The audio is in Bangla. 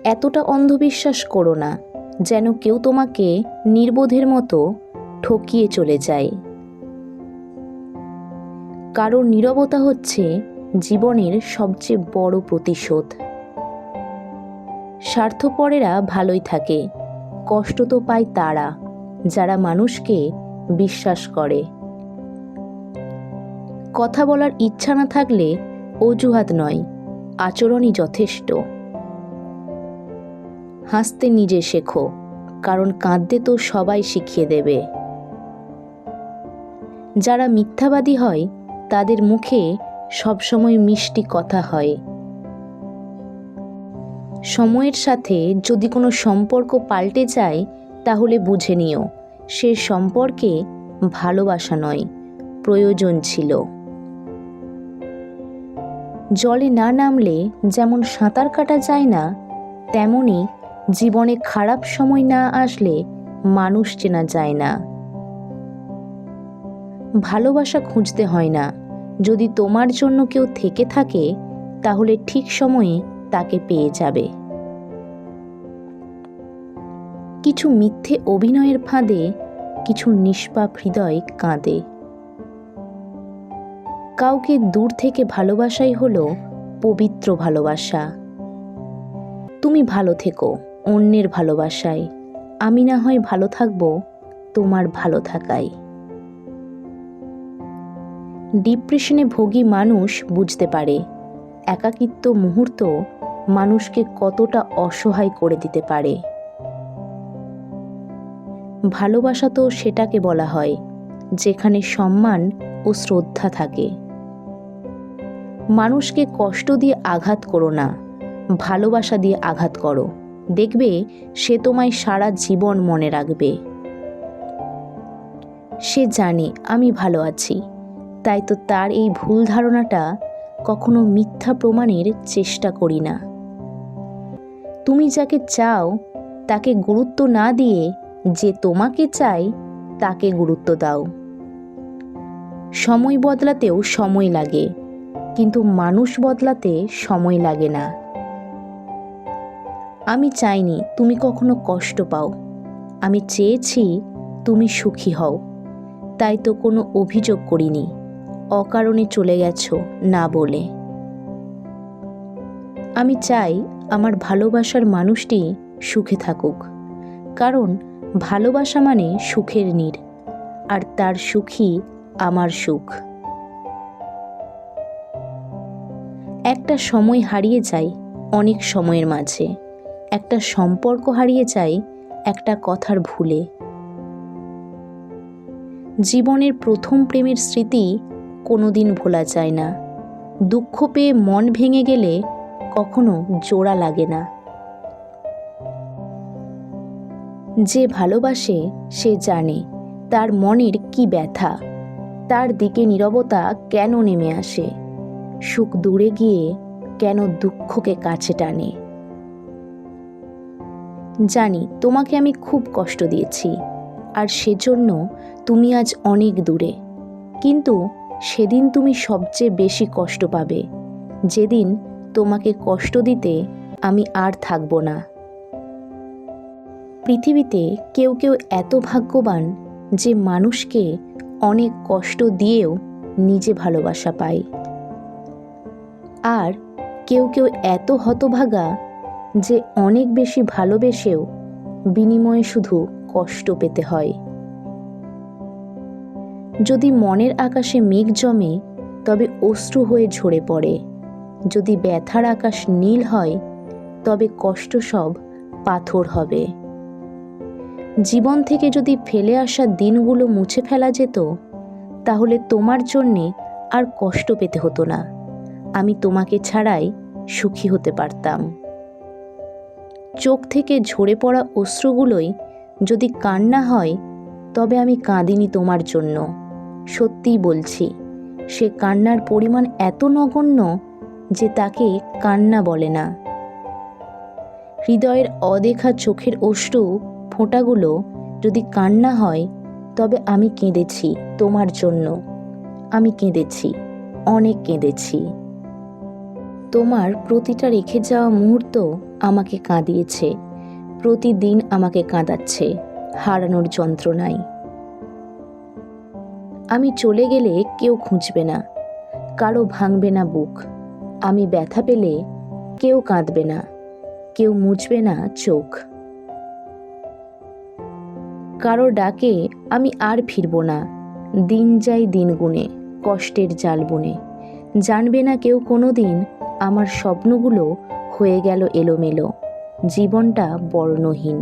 এতটা অন্ধবিশ্বাস করো না যেন কেউ তোমাকে নির্বোধের মতো ঠকিয়ে চলে যায়। কারণ নীরবতা হচ্ছে জীবনের সবচেয়ে বড় প্রতিশোধ। স্বার্থপরেরা ভালোই থাকে, কষ্ট তো পায় তারা যারা মানুষকে বিশ্বাস করে। কথা বলার ইচ্ছা না থাকলে অজুহাত নয়, আচরণই যথেষ্ট। হাসতে নিজে শেখো, কারণ কাঁদতে তো সবাই শিখিয়ে দেবে। যারা মিথ্যাবাদী হয় তাদের মুখে সবসময় মিষ্টি কথা হয়। সময়ের সাথে যদি কোনো সম্পর্ক পাল্টে যায় তাহলে বুঝে নিও সে সম্পর্কে ভালোবাসা নয়, প্রয়োজন ছিল। জলে না নামলে যেমন সাঁতার কাটা যায় না, তেমনি জীবনে খারাপ সময় না আসলে মানুষ চেনা যায় না। ভালোবাসা খুঁজতে হয় না, যদি তোমার জন্য কেউ থেকে থাকে তাহলে ঠিক সময়ে তাকে পেয়ে যাবে। কিছু মিথ্যে অভিনয়ের ফাঁদে কিছু নিষ্পাপ হৃদয় কাঁদে। কাউকে দূর থেকে ভালোবাসাই হলো পবিত্র ভালোবাসা। তুমি ভালো থেকো অন্যের ভালোবাসায়, আমি না হয় ভালো থাকবো তোমার ভালো থাকায়। ডিপ্রেশনে ভোগী মানুষ বুঝতে পারে একাকিত্ব মুহূর্ত মানুষকে কতটা অসহায় করে দিতে পারে। ভালোবাসা তো সেটাকে বলা হয় যেখানে সম্মান ও শ্রদ্ধা থাকে। মানুষকে কষ্ট দিয়ে আঘাত করো না, ভালোবাসা দিয়ে আঘাত করো, দেখবে সে তোমায় সারা জীবন মনে রাখবে। সে জানে আমি ভালো আছি, তাই তো তার এই ভুল ধারণাটা কখনো মিথ্যা প্রমাণের চেষ্টা করি না। তুমি যাকে চাও তাকে গুরুত্ব না দিয়ে যে তোমাকে চায় তাকে গুরুত্ব দাও। সময় বদলাতেও সময় লাগে, কিন্তু মানুষ বদলাতে সময় লাগে না। আমি চাইনি তুমি কখনো কষ্ট পাও, আমি চেয়েছি তুমি সুখী হও, তাই তো কোনো অভিযোগ করিনি অকারণে চলে গেছো না বলে। আমি চাই আমার ভালোবাসার মানুষটি সুখে থাকুক, কারণ ভালোবাসা মানে সুখের নীড়, আর তার সুখই আমার সুখ। একটা সময় হারিয়ে যায় অনেক সময়ের মাঝে, একটা সম্পর্ক হারিয়ে যায় একটা কথার ভুলে। জীবনের প্রথম প্রেমের স্মৃতি কোনোদিন ভোলা যায় না, দুঃখ পেয়ে মন ভেঙে গেলে কখনো জোড়া লাগে না। যে ভালোবাসে সে জানে তার মনের কি ব্যথা, তার দিকে নীরবতা কেন নেমে আসে, সুখ দূরে গিয়ে কেন দুঃখকে কাছে টানে। জানি তোমাকে আমি খুব কষ্ট দিয়েছি, আর সেজন্য তুমি আজ অনেক দূরে, কিন্তু সেদিন তুমি সবচেয়ে বেশি কষ্ট পাবে যেদিন তোমাকে কষ্ট দিতে আমি আর থাকবো না। পৃথিবীতে কেউ কেউ এত ভাগ্যবান যে মানুষকে অনেক কষ্ট দিয়েও নিজে ভালোবাসা পায়, আর কেউ কেউ এত হতভাগা যে অনেক বেশি ভালোবেসেও বিনিময়ে শুধু কষ্ট পেতে হয়। যদি মনের আকাশে মেঘ জমে তবে অশ্রু হয়ে ঝরে পড়ে, যদি ব্যথার আকাশ নীল হয় তবে কষ্ট সব পাথর হবে। জীবন থেকে যদি ফেলে আসা দিনগুলো মুছে ফেলা যেত তাহলে তোমার জন্যে আর কষ্ট পেতে হতো না, আমি তোমাকে ছাড়াই সুখী হতে পারতাম। চোখ থেকে ঝরে পড়া অশ্রুগুলোই যদি কান্না হয় তবে আমি কাঁদিনি তোমার জন্য, সত্যিই বলছি সে কান্নার পরিমাণ এত নগণ্য যে তাকে কান্না বলে না। হৃদয়ের অদেখা চোখের অশ্রু ফোঁটাগুলো যদি কান্না হয় তবে আমি কেঁদেছি তোমার জন্য, আমি কেঁদেছি, অনেক কেঁদেছি। তোমার প্রতিটা রেখে যাওয়া মুহূর্ত আমাকে কাঁদিয়েছে, প্রতিদিন আমাকে কাঁদাচ্ছে হারানোর যন্ত্রণায়। আমি চলে গেলে কেউ খুঁজবে না, কারো ভাঙবে না বুক। আমি ব্যথা পেলে কেউ কাঁদবে না, কেউ মুছবে না চোখ। কারো ডাকে আমি আর ফিরব না, দিন যাই দিন গুনে, কষ্টের জাল বুনে। জানবে না কেউ কোনো দিন আমার স্বপ্নগুলো হয়ে গেল এলোমেলো, জীবনটা বর্ণহীন।